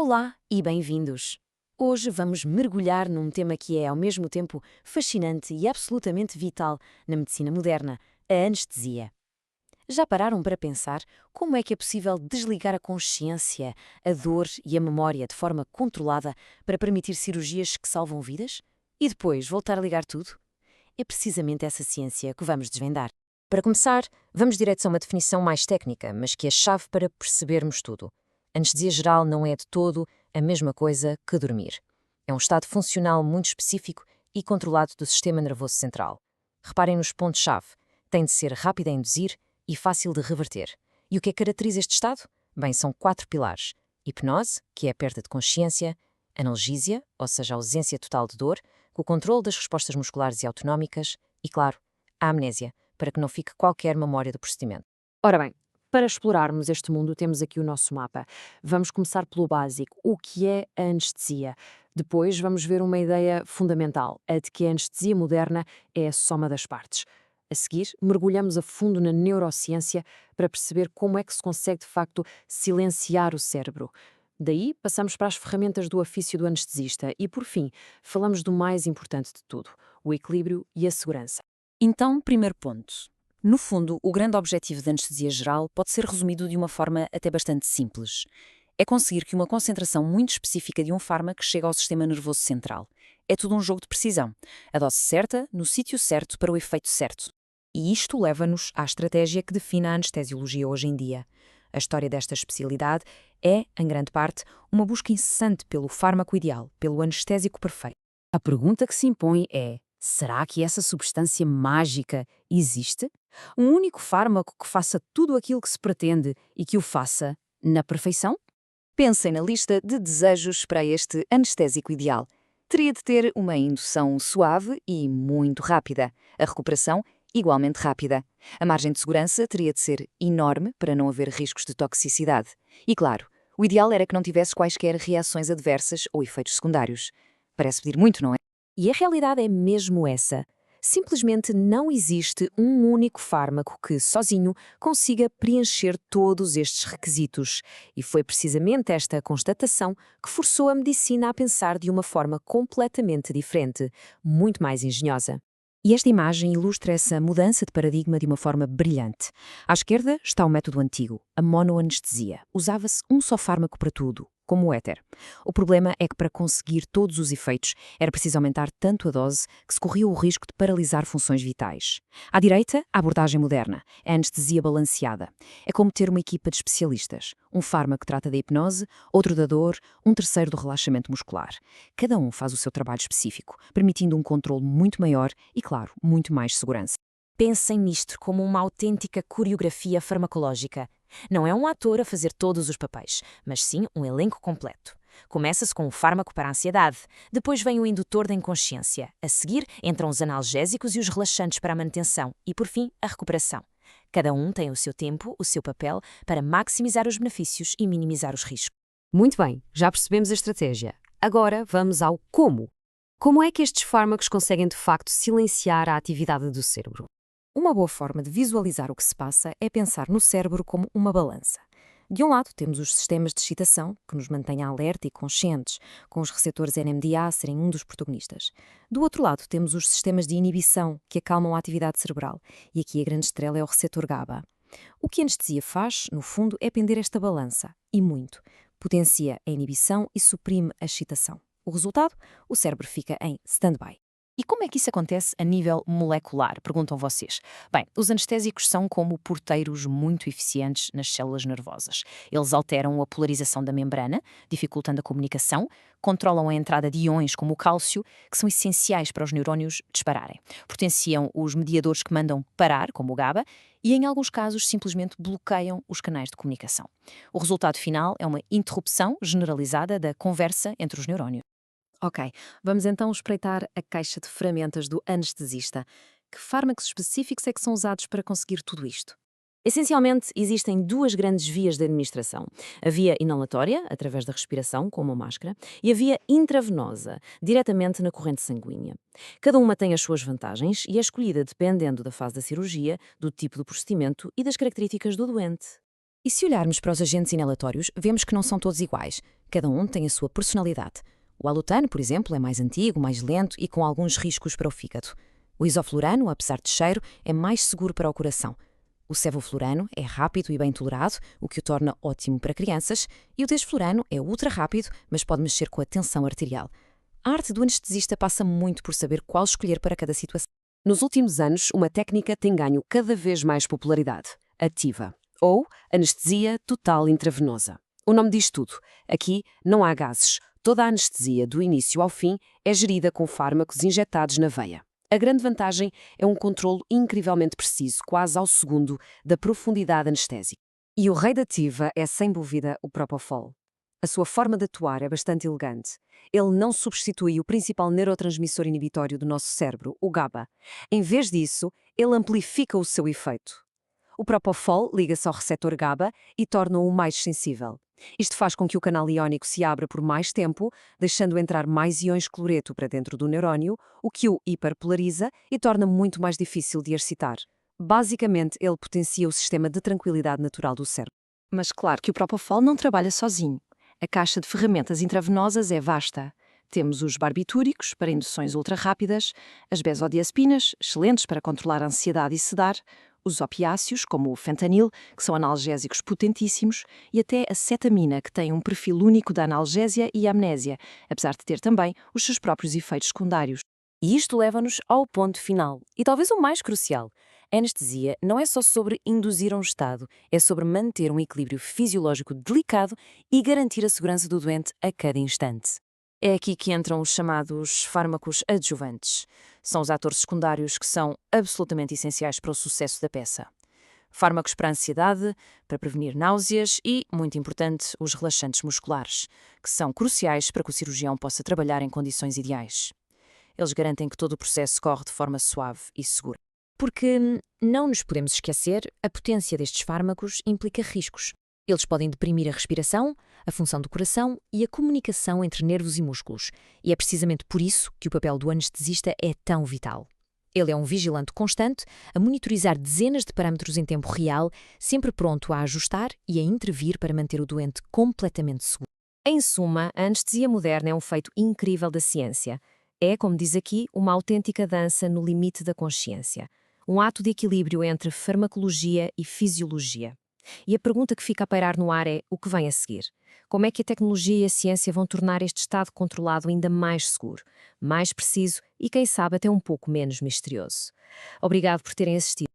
Olá e bem-vindos! Hoje vamos mergulhar num tema que é, ao mesmo tempo, fascinante e absolutamente vital na medicina moderna: a anestesia. Já pararam para pensar como é que é possível desligar a consciência, a dor e a memória de forma controlada para permitir cirurgias que salvam vidas? E depois voltar a ligar tudo? É precisamente essa ciência que vamos desvendar. Para começar, vamos direto a uma definição mais técnica, mas que é chave para percebermos tudo. Anestesia geral não é de todo a mesma coisa que dormir. É um estado funcional muito específico e controlado do sistema nervoso central. Reparem nos pontos-chave. Tem de ser rápido a induzir e fácil de reverter. E o que é que caracteriza este estado? Bem, são 4 pilares. Hipnose, que é a perda de consciência; analgesia, ou seja, a ausência total de dor, com o controle das respostas musculares e autonómicas; e, claro, a amnésia, para que não fique qualquer memória do procedimento. Ora bem, para explorarmos este mundo, temos aqui o nosso mapa. Vamos começar pelo básico: o que é a anestesia? Depois vamos ver uma ideia fundamental, a de que a anestesia moderna é a soma das partes. A seguir, mergulhamos a fundo na neurociência para perceber como é que se consegue, de facto, silenciar o cérebro. Daí, passamos para as ferramentas do ofício do anestesista e, por fim, falamos do mais importante de tudo: o equilíbrio e a segurança. Então, primeiro ponto. No fundo, o grande objetivo da anestesia geral pode ser resumido de uma forma até bastante simples. É conseguir que uma concentração muito específica de um fármaco chegue ao sistema nervoso central. É tudo um jogo de precisão. A dose certa, no sítio certo, para o efeito certo. E isto leva-nos à estratégia que define a anestesiologia hoje em dia. A história desta especialidade é, em grande parte, uma busca incessante pelo fármaco ideal, pelo anestésico perfeito. A pergunta que se impõe é: será que essa substância mágica existe? Um único fármaco que faça tudo aquilo que se pretende e que o faça na perfeição? Pensem na lista de desejos para este anestésico ideal. Teria de ter uma indução suave e muito rápida. A recuperação, igualmente rápida. A margem de segurança teria de ser enorme para não haver riscos de toxicidade. E claro, o ideal era que não tivesse quaisquer reações adversas ou efeitos secundários. Parece pedir muito, não é? E a realidade é mesmo essa. Simplesmente não existe um único fármaco que, sozinho, consiga preencher todos estes requisitos. E foi precisamente esta constatação que forçou a medicina a pensar de uma forma completamente diferente, muito mais engenhosa. E esta imagem ilustra essa mudança de paradigma de uma forma brilhante. À esquerda está o método antigo, a monoanestesia. Usava-se um só fármaco para tudo, como o éter. O problema é que, para conseguir todos os efeitos, era preciso aumentar tanto a dose que se corria o risco de paralisar funções vitais. À direita, a abordagem moderna, a anestesia balanceada. É como ter uma equipa de especialistas. Um fármaco trata da hipnose, outro da dor, um terceiro do relaxamento muscular. Cada um faz o seu trabalho específico, permitindo um controle muito maior e, claro, muito mais segurança. Pensem nisto como uma autêntica coreografia farmacológica. Não é um ator a fazer todos os papéis, mas sim um elenco completo. Começa-se com o fármaco para a ansiedade, depois vem o indutor da inconsciência, a seguir entram os analgésicos e os relaxantes para a manutenção e, por fim, a recuperação. Cada um tem o seu tempo, o seu papel, para maximizar os benefícios e minimizar os riscos. Muito bem, já percebemos a estratégia. Agora vamos ao como. Como é que estes fármacos conseguem de facto silenciar a atividade do cérebro? Uma boa forma de visualizar o que se passa é pensar no cérebro como uma balança. De um lado, temos os sistemas de excitação, que nos mantêm alerta e conscientes, com os receptores NMDA a serem um dos protagonistas. Do outro lado, temos os sistemas de inibição, que acalmam a atividade cerebral. E aqui a grande estrela é o receptor GABA. O que a anestesia faz, no fundo, é pender esta balança, e muito. Potencia a inibição e suprime a excitação. O resultado? O cérebro fica em stand-by. E como é que isso acontece a nível molecular? Perguntam vocês. Bem, os anestésicos são como porteiros muito eficientes nas células nervosas. Eles alteram a polarização da membrana, dificultando a comunicação, controlam a entrada de íons como o cálcio, que são essenciais para os neurónios dispararem. Potenciam os mediadores que mandam parar, como o GABA, e em alguns casos simplesmente bloqueiam os canais de comunicação. O resultado final é uma interrupção generalizada da conversa entre os neurónios. Ok, vamos então espreitar a caixa de ferramentas do anestesista. Que fármacos específicos é que são usados para conseguir tudo isto? Essencialmente, existem duas grandes vias de administração. A via inalatória, através da respiração, com uma máscara, e a via intravenosa, diretamente na corrente sanguínea. Cada uma tem as suas vantagens e é escolhida dependendo da fase da cirurgia, do tipo do procedimento e das características do doente. E se olharmos para os agentes inalatórios, vemos que não são todos iguais. Cada um tem a sua personalidade. O alutano, por exemplo, é mais antigo, mais lento e com alguns riscos para o fígado. O isoflurano, apesar de cheiro, é mais seguro para o coração. O sevoflurano é rápido e bem tolerado, o que o torna ótimo para crianças, e o desflurano é ultra rápido, mas pode mexer com a tensão arterial. A arte do anestesista passa muito por saber qual escolher para cada situação. Nos últimos anos, uma técnica tem ganho cada vez mais popularidade: a TIVA, ou anestesia total intravenosa. O nome diz tudo. Aqui não há gases. Toda a anestesia, do início ao fim, é gerida com fármacos injetados na veia. A grande vantagem é um controlo incrivelmente preciso, quase ao segundo, da profundidade anestésica. E o rei da TIVA é, sem dúvida, o Propofol. A sua forma de atuar é bastante elegante. Ele não substitui o principal neurotransmissor inibitório do nosso cérebro, o GABA. Em vez disso, ele amplifica o seu efeito. O Propofol liga-se ao receptor GABA e torna-o mais sensível. Isto faz com que o canal iónico se abra por mais tempo, deixando entrar mais íons cloreto para dentro do neurónio, o que o hiperpolariza e torna muito mais difícil de excitar. Basicamente, ele potencia o sistema de tranquilidade natural do cérebro. Mas claro que o Propofol não trabalha sozinho. A caixa de ferramentas intravenosas é vasta. Temos os barbitúricos, para induções ultra rápidas, as benzodiazepinas, excelentes para controlar a ansiedade e sedar, os opiáceos, como o fentanil, que são analgésicos potentíssimos, e até a cetamina, que tem um perfil único da analgésia e amnésia, apesar de ter também os seus próprios efeitos secundários. E isto leva-nos ao ponto final, e talvez o mais crucial. A anestesia não é só sobre induzir um estado, é sobre manter um equilíbrio fisiológico delicado e garantir a segurança do doente a cada instante. É aqui que entram os chamados fármacos adjuvantes. São os atores secundários que são absolutamente essenciais para o sucesso da peça. Fármacos para a ansiedade, para prevenir náuseas e, muito importante, os relaxantes musculares, que são cruciais para que o cirurgião possa trabalhar em condições ideais. Eles garantem que todo o processo corre de forma suave e segura. Porque, não nos podemos esquecer, a potência destes fármacos implica riscos. Eles podem deprimir a respiração, a função do coração e a comunicação entre nervos e músculos. E é precisamente por isso que o papel do anestesista é tão vital. Ele é um vigilante constante, a monitorizar dezenas de parâmetros em tempo real, sempre pronto a ajustar e a intervir para manter o doente completamente seguro. Em suma, a anestesia moderna é um feito incrível da ciência. É, como diz aqui, uma autêntica dança no limite da consciência. Um ato de equilíbrio entre farmacologia e fisiologia. E a pergunta que fica a pairar no ar é: o que vem a seguir? Como é que a tecnologia e a ciência vão tornar este estado controlado ainda mais seguro, mais preciso e, quem sabe, até um pouco menos misterioso? Obrigado por terem assistido.